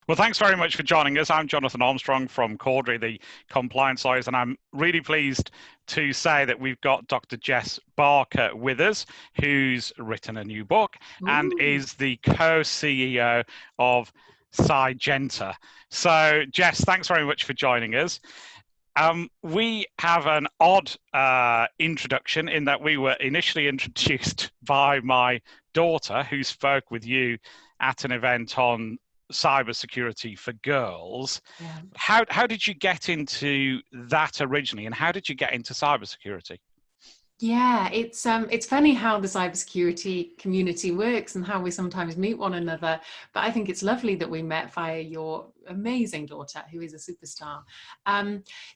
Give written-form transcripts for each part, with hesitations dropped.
Well, thanks very much for joining us. I'm Jonathan Armstrong from Cordery, the compliance lawyers, and I'm really pleased to say that we've got Dr. Jess Barker with us, who's written a new book and Ooh. is the co-CEO of Sygenta. So, Jess, thanks very much for joining us. We have an odd introduction in that we were initially introduced by my daughter, who spoke with you at an event on cybersecurity for girls. Yeah. How did you get into that originally, and how did you get into cybersecurity? Yeah, it's funny how the cybersecurity community works and how we sometimes meet one another. But I think it's lovely that we met via your amazing daughter, who is a superstar.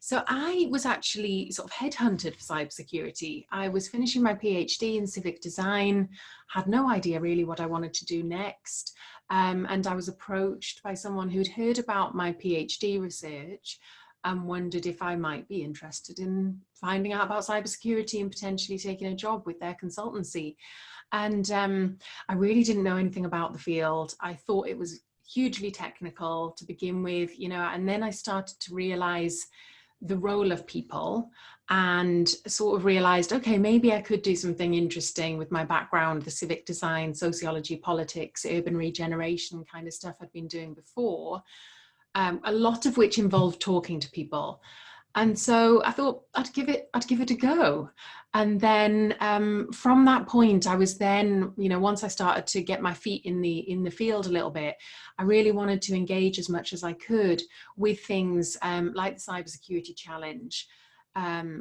So I was actually sort of headhunted for cybersecurity. I was finishing my PhD in civic design, had no idea really what I wanted to do next. And I was approached by someone who'd heard about my PhD research and wondered if I might be interested in finding out about cybersecurity and potentially taking a job with their consultancy. And I really didn't know anything about the field. I thought it was hugely technical to begin with, and then I started to realize the role of people and sort of realized, okay, maybe I could do something interesting with my background, the civic design, sociology, politics, urban regeneration kind of stuff I'd been doing before. A lot of which involved talking to people. And so I thought I'd give it a go. And then from that point, I was then, once I started to get my feet in the field a little bit, I really wanted to engage as much as I could with things like the cybersecurity challenge,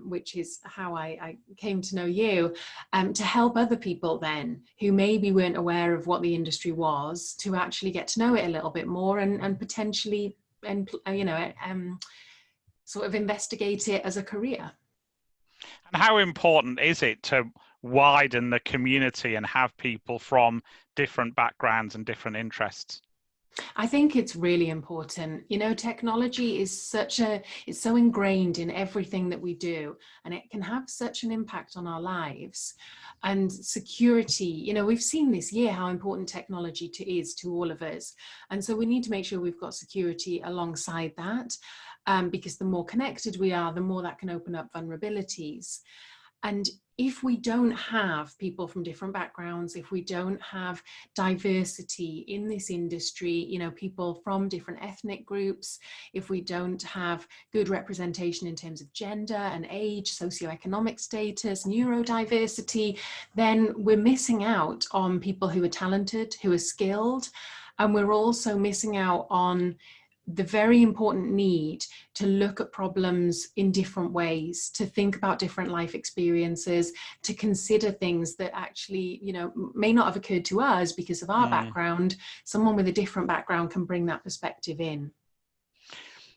which is how I came to know you, to help other people then who maybe weren't aware of what the industry was, to actually get to know it a little bit more and potentially, and sort of investigate it as a career. And how important is it to widen the community and have people from different backgrounds and different interests? I think it's really important. Technology is it's so ingrained in everything that we do, and it can have such an impact on our lives. And security, we've seen this year how important technology is to all of us. And so we need to make sure we've got security alongside that, because the more connected we are, the more that can open up vulnerabilities. And if we don't have people from different backgrounds, if we don't have diversity in this industry, people from different ethnic groups, if we don't have good representation in terms of gender and age, socioeconomic status, neurodiversity, then we're missing out on people who are talented, who are skilled, and we're also missing out on the very important need to look at problems in different ways, to think about different life experiences, to consider things that actually, may not have occurred to us because of our background. Someone with a different background can bring that perspective in.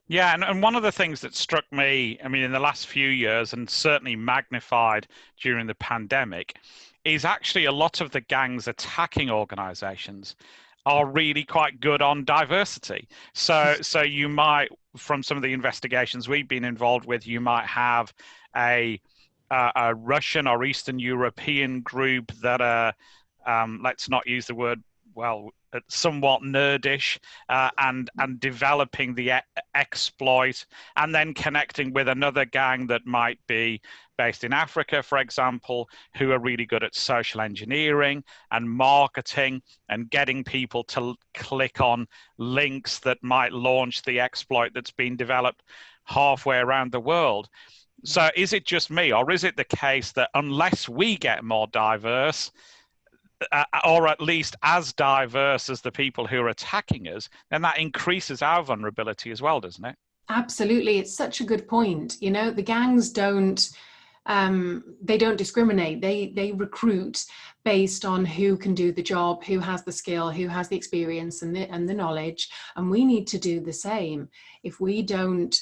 Yeah, and one of the things that struck me, in the last few years, and certainly magnified during the pandemic, is actually a lot of the gangs attacking organizations are really quite good on diversity. So you might, from some of the investigations we've been involved with, you might have a Russian or Eastern European group that are, let's not use the word, well, somewhat nerdish, and developing the exploit, and then connecting with another gang that might be based in Africa, for example, who are really good at social engineering and marketing and getting people to click on links that might launch the exploit that's been developed halfway around the world. So is it just me, or is it the case that unless we get more diverse, or at least as diverse as the people who are attacking us, then that increases our vulnerability as well, doesn't it? Absolutely. It's such a good point. The gangs don't discriminate. They recruit based on who can do the job, who has the skill, who has the experience and the knowledge. And we need to do the same. If we don't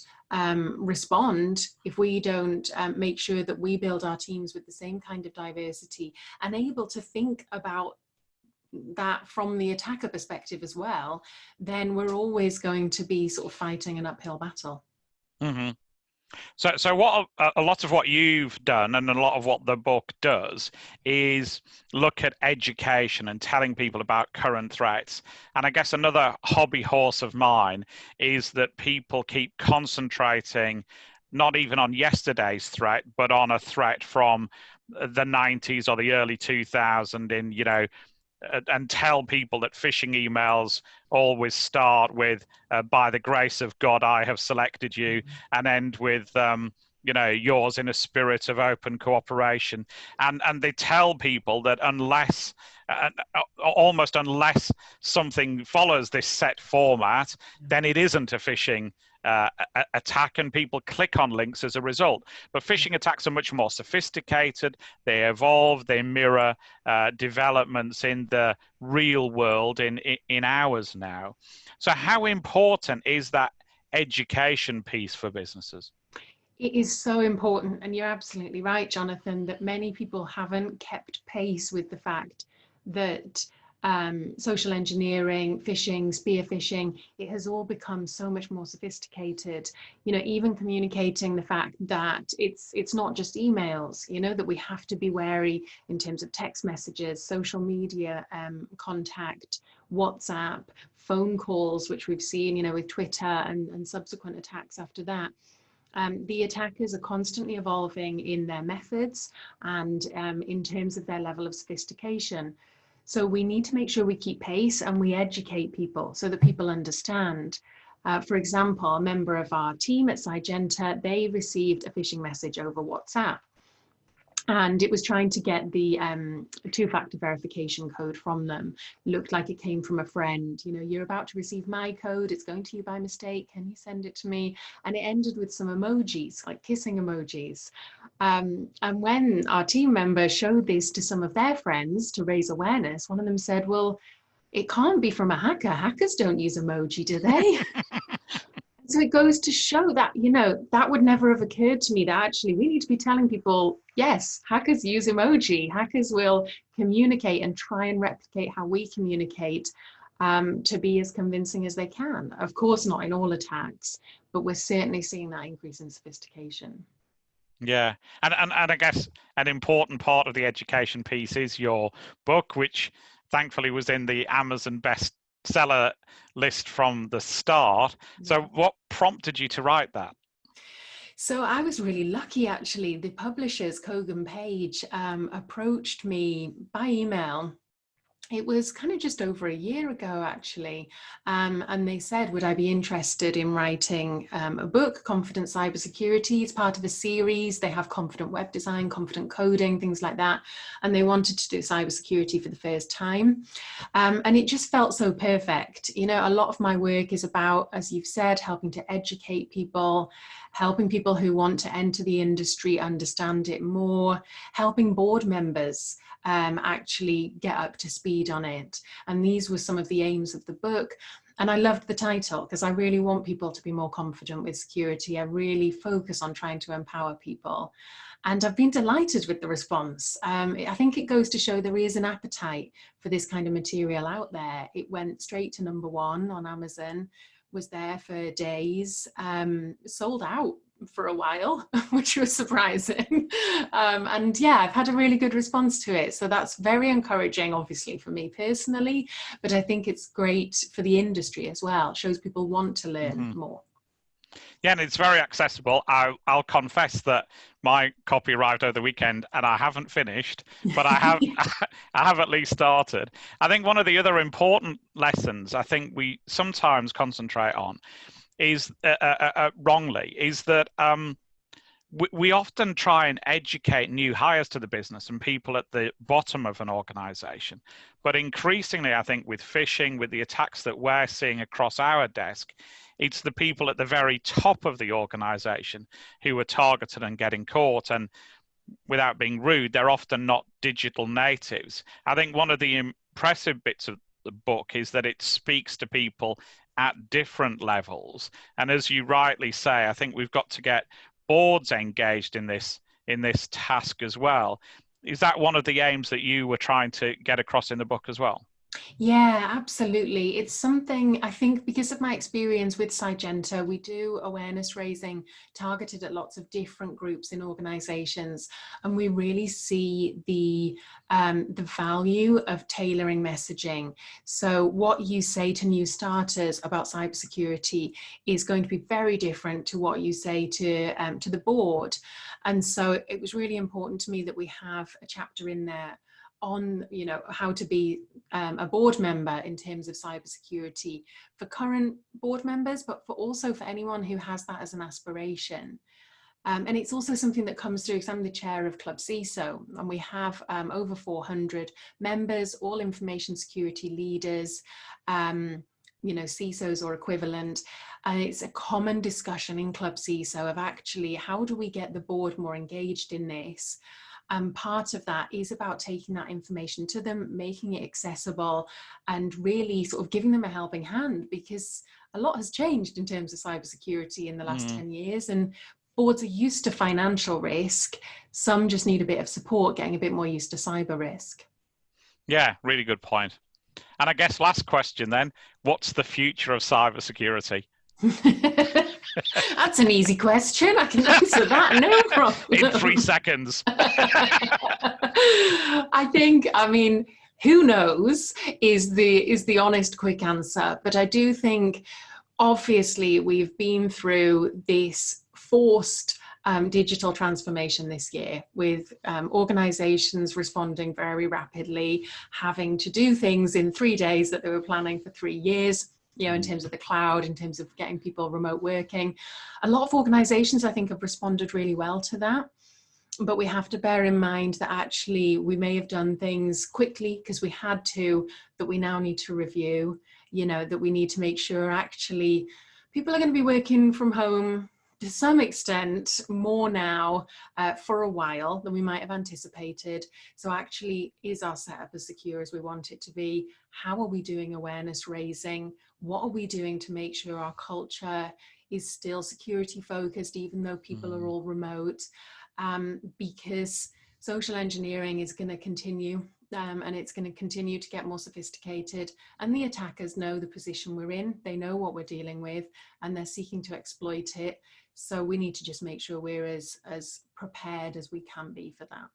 respond, if we don't make sure that we build our teams with the same kind of diversity and able to think about that from the attacker perspective as well, then we're always going to be sort of fighting an uphill battle. Mm-hmm. So what a lot of what you've done and a lot of what the book does is look at education and telling people about current threats. And I guess another hobby horse of mine is that people keep concentrating not even on yesterday's threat, but on a threat from the 90s or the early 2000s in, and tell people that phishing emails always start with by the grace of God I have selected you, and end with yours in a spirit of open cooperation. And they tell people that almost unless something follows this set format, then it isn't a phishing attack, and people click on links as a result. But phishing attacks are much more sophisticated. They evolve, they mirror developments in the real world in hours now. So how important is that education piece for businesses? It is so important, and you're absolutely right, Jonathan, that many people haven't kept pace with the fact that social engineering, phishing, spear phishing, it has all become so much more sophisticated. Even communicating the fact that it's not just emails, that we have to be wary in terms of text messages, social media contact, WhatsApp, phone calls, which we've seen, with Twitter and subsequent attacks after that. The attackers are constantly evolving in their methods and in terms of their level of sophistication. So we need to make sure we keep pace and we educate people so that people understand. For example, a member of our team at Sygenta, they received a phishing message over WhatsApp. And it was trying to get the two-factor verification code from them. Looked like it came from a friend. You're about to receive my code. It's going to you by mistake. Can you send it to me? And it ended with some emojis, like kissing emojis. And when our team members showed this to some of their friends to raise awareness, one of them said, well, it can't be from a hacker. Hackers don't use emoji, do they? So it goes to show that, that would never have occurred to me, that actually we need to be telling people, yes, hackers use emoji. Hackers will communicate and try and replicate how we communicate to be as convincing as they can. Of course, not in all attacks, but we're certainly seeing that increase in sophistication. Yeah, and I guess an important part of the education piece is your book, which thankfully was in the Amazon bestseller list from the start. So what prompted you to write that? So I was really lucky, actually. The publishers, Kogan Page, approached me by email. It was kind of just over a year ago, actually. And they said, would I be interested in writing a book, Confident Cybersecurity? It's part of a series. They have confident web design, confident coding, things like that. And they wanted to do cybersecurity for the first time. And it just felt so perfect. A lot of my work is about, as you've said, helping to educate people, helping people who want to enter the industry understand it more, helping board members actually get up to speed on it. And these were some of the aims of the book. And I loved the title because I really want people to be more confident with security. I really focus on trying to empower people. And I've been delighted with the response. I think it goes to show there is an appetite for this kind of material out there. It went straight to #1 on Amazon, was there for days, sold out for a while, which was surprising. And yeah, I've had a really good response to it. So that's very encouraging, obviously, for me personally, but I think it's great for the industry as well. It shows people want to learn more. Yeah, and it's very accessible. I'll confess that my copy arrived over the weekend and I haven't finished, but I have I have at least started. I think one of the other important lessons I think we sometimes concentrate on is wrongly is that we often try and educate new hires to the business and people at the bottom of an organization. But increasingly, I think with phishing, with the attacks that we're seeing across our desk, it's the people at the very top of the organization who are targeted and getting caught. And without being rude, they're often not digital natives. I think one of the impressive bits of the book is that it speaks to people at different levels. And as you rightly say, I think we've got to get boards engaged in this task as well. Is that one of the aims that you were trying to get across in the book as well? Yeah, absolutely. It's something I think because of my experience with Sygenta, we do awareness raising targeted at lots of different groups in organizations, and we really see the value of tailoring messaging. So what you say to new starters about cybersecurity is going to be very different to what you say to the board. And so it was really important to me that we have a chapter in there on, you know, how to be a board member in terms of cybersecurity for current board members, but for also for anyone who has that as an aspiration. And it's also something that comes through because I'm the chair of Club CISO, and we have over 400 members, all information security leaders, you know, CISOs or equivalent. And it's a common discussion in Club CISO of actually how do we get the board more engaged in this. And part of that is about taking that information to them, making it accessible, and really sort of giving them a helping hand, because a lot has changed in terms of cybersecurity in the last 10 years. And boards are used to financial risk. Some just need a bit of support getting a bit more used to cyber risk. Yeah, really good point. And I guess last question then, what's the future of cybersecurity? That's an easy question. I can answer that, no problem. In 3 seconds. I think, I mean, who knows is the honest, quick answer. But I do think, obviously, we've been through this forced digital transformation this year, with organizations responding very rapidly, having to do things in 3 days that they were planning for 3 years, you know, in terms of the cloud, in terms of getting people remote working. A lot of organizations, I think, have responded really well to that. But we have to bear in mind that actually we may have done things quickly because we had to, that we now need to review, you know, that we need to make sure actually people are going to be working from home to some extent more now for a while than we might have anticipated. So actually, is our setup as secure as we want it to be? How are we doing awareness raising? What are we doing to make sure our culture is still security focused, even though people are all remote? Because social engineering is going to continue, and it's going to continue to get more sophisticated, and the attackers know the position we're in, they know what we're dealing with, and they're seeking to exploit it. So we need to just make sure we're as prepared as we can be for that.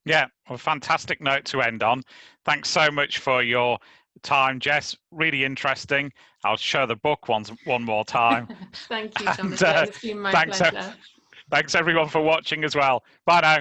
Yeah, well, fantastic note to end on. Thanks so much for your time, Jess. Really interesting. I'll show the book one more time. Thank you, Jonathan. It's been my pleasure. Thanks everyone for watching as well. Bye now.